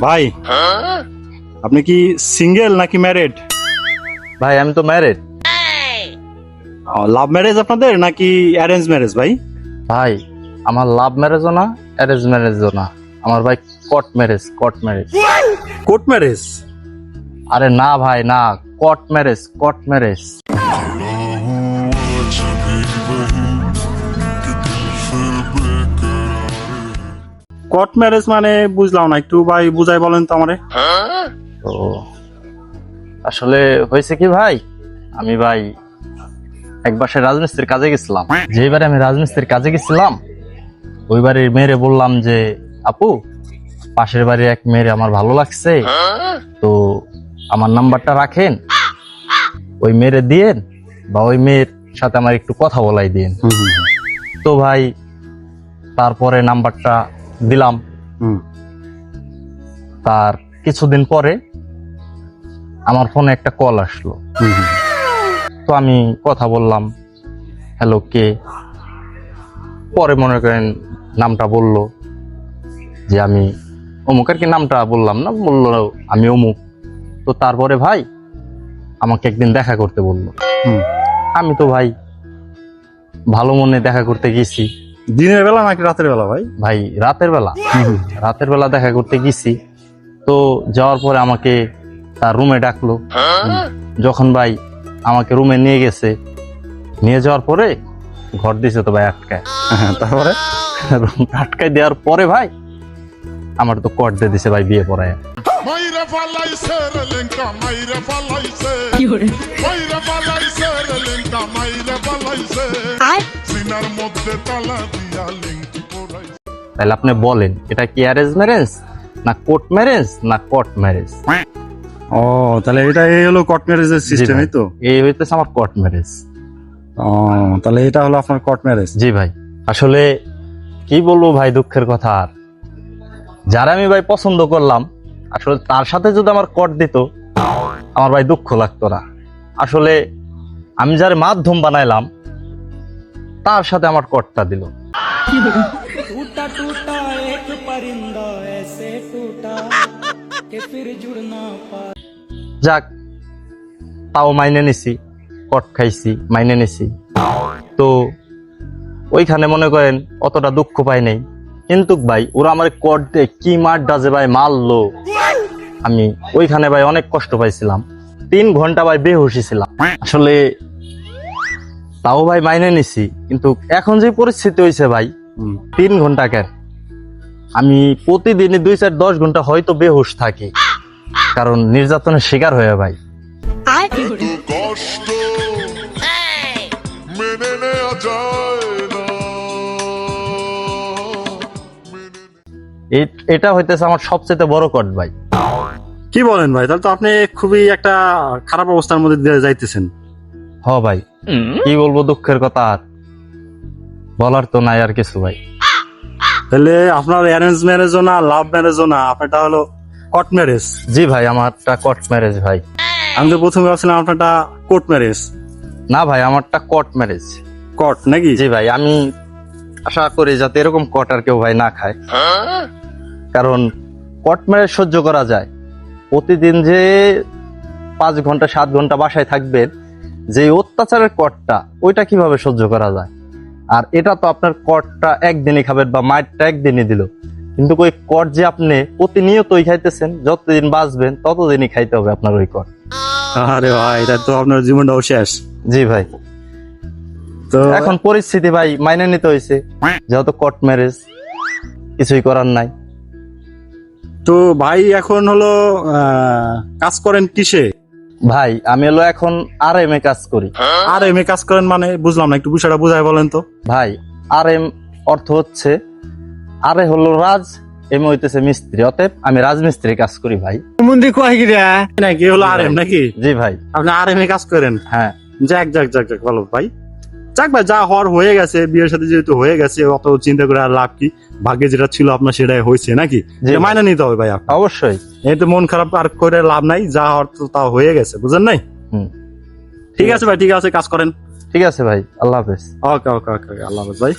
ভাই আপনি কি সিঙ্গেল নাকি ম্যারিড? ভাই আমি তো ম্যারিড। লাভ ম্যারেজ আপনাদের নাকি অ্যারেঞ্জ ম্যারেজ ভাই? ভাই আমার লাভ ম্যারেজও না, অ্যারেঞ্জ ম্যারেজও না, আমার ভাই court marriage. Court marriage? Court marriage? আরে না ভাই না, court marriage, court marriage. Court marriage মানে বুঝলাম না, একটু ভাই বুঝাই বলেন তো আমারে। তো আসলে হয়েছে কি ভাই, আমি ভাই একবার সে রাজমিস্ত্রির কাজে গেছিলাম। যেবারে আমি রাজমিস্ত্রির কাজে গেছিলাম ওই বাড়ির মেয়েরে বললাম যে আপু, পাশের বাড়ির এক মেয়েরে আমার ভালো লাগছে, তো আমার নাম্বারটা রাখেন, ওই মেয়েরে দিয়েন বা ওই মেয়ের সাথে আমার একটু কথা বলাই দিন। তো ভাই তারপরে নাম্বারটা দিলাম। তার কিছুদিন পরে আমার ফোনে একটা কল আসলো। তো আমি কথা বললাম, হ্যালো কে? পরে মনে করেন নামটা বললো যে আমি অমুক, আর কি নামটা বললাম না, বললো আমি অমুক। তো তারপরে ভাই আমাকে একদিন দেখা করতে বললো। আমি তো ভাই ভালো মনে দেখা করতে গেছি। দিনের বেলা নাকি রাতের বেলা ভাই? ভাই রাতের বেলা। রাতের বেলা দেখা করতে গেছি। তো যাওয়ার পরে আমাকে তার রুমে ডাকলো। যখন ভাই আমাকে রুমে নিয়ে গেছে, নিয়ে যাওয়ার পরে ঘর দিছে তো ভাই আটকায়। তারপরে রুম আটকায় দেওয়ার পরে ভাই আমার তো কট দিয়ে দিছে ভাই বিয়ে পড়ায়। তাহলে আপনি বলেন এটা কি অ্যারেঞ্জ ম্যারেজ না কোর্ট ম্যারেজ না কোর্ট ম্যারেজ? ও তাহলে এটা এই হলো কোর্ট ম্যারেজের সিস্টেম, এই তো? এই হইতেছে আমার কোর্ট ম্যারেজ। ও তাহলে এটা হলো আপনার কোর্ট ম্যারেজ? জি ভাই। আসলে কি বলবো ভাই, দুঃখের কথা। আর যারা আমি ভাই পছন্দ করলাম, আসলে তার সাথে যদি আমার কোর্ট দিত আমার ভাই দুঃখ লাগতো না। আসলে আমি যার মাধ্যম বানাইলাম তার সাথে আমার কোর্টটা দিল। टूटा टूटा एक परिंदा ऐसे टूटा कि फिर जुड़ ना पाया। যাক, তাও মাইনে নিছি, কট খাইছি, মাইনে নিছি। তো ওইখানে মনে করেন অতটা দুঃখ পাই নাই। কিন্তু ভাই ওরা আমার কট দিয়ে কি মারডা যে ভাই মারলো, আমি ওইখানে ভাই অনেক কষ্ট পাইছিলাম। 3 ঘন্টা ভাই বেহুশি ছিলাম। আসলে তাও ভাই মাইনে নিছি, কিন্তু এখন যে পরিস্থিতি হয়েছে ভাই, 3 ঘন্টা কেন, আমি প্রতিদিনই 2-4-10 ঘন্টা হয়তো বেহুশ থাকি, কারণ নির্যাতনের শিকার হয়ে ভাই। কষ্ট মেনে নেওয়া যায় না। এটা হইতেছে আমার সবচেয়ে বড় কট ভাই। কি বলেন ভাই? তাহলে তো আপনি খুবই একটা খারাপ অবস্থার মধ্যে দিয়ে যাইতেছেন। হ ভাই, কি বলবো, দুঃখের কথা। আর বলার তো নাই আর কিছু ভাই। তাহলে আপনার অ্যারেঞ্জ ম্যারেজও না, লাভ ম্যারেজও না, আপনারটা হলো কোর্ট ম্যারেজ? জি ভাই, আমারটা কোর্ট ম্যারেজ ভাই। আমি তো প্রথমে ভাবছিলাম আপনারটা কোর্ট ম্যারেজ। না ভাই, আমারটা কোর্ট ম্যারেজ। কোর্ট নাকি? জি ভাই, আমি আশা করি যাতে এরকম কোর্ট আর কেউ ভাই না খায়, কারণ কোর্ট ম্যারেজ সহ্য করা যায়। প্রতিদিন যে 5 ঘন্টা 7 ঘন্টা বাসায় থাকবেন, যে অত্যাচারের কোর্টটা ওইটা কিভাবে সহ্য করা যায়? আর এটা তো আপনার কোর্টটা একদিনই খাবেন বা মায়েরটা একদিনই দিল, কিন্তু ওই কোর্ট যে আপনি প্রতিনিয়তই খাইতেছেন, যতদিন বাঁচবেন ততদিনই খাইতে হবে আপনার ওই কোর্ট। আরে ভাই, এটা তো আপনার জীবনটাও শেষ। জি ভাই। তো এখন পরিস্থিতি ভাই মাইনে নিতে হয়েছে, যেহেতু কোর্ট ম্যারেজ, কিছুই করার নাই। তো ভাই এখন হলো কাজ করেন কিসে? ভাই আমি হলো এখন RM এ কাজ করি। আর এম এ কাজ করেন মানে বুঝলাম না, একটু বিষয়টা বুঝাই বলেন তো। ভাই RM অর্থ হচ্ছে, আরে হলো রাজ, এম হইতেছে মিস্ত্রি, অতএব আমি রাজমিস্ত্রি কাজ করি ভাই। নাকি হলো আর এম নাকি? জি ভাই। আপনি আর এম এ কাজ করেন? হ্যাঁ। যাক যাক যাক যাক, ভালো ভাই। যাক ভাই, যা হওয়ার হয়ে গেছে, বিয়ের সাথে যেহেতু হয়ে গেছে, অত চিন্তা করে আর লাভ কি? ভাগ্যে যেটা ছিল আপনার সেটাই হয়েছে নাকি? মাইনে নিতে হবে ভাই আপনার। অবশ্যই। এই তো মন খারাপ আর করে লাভ নাই, যা হওয়ার তো তা হয়ে গেছে, বুঝেন নাই? ঠিক আছে ভাই, ঠিক আছে, কাজ করেন। ঠিক আছে ভাই, আল্লাহ হাফেজ। ওকে ওকে ওকে, আল্লাহ হাফেজ ভাই।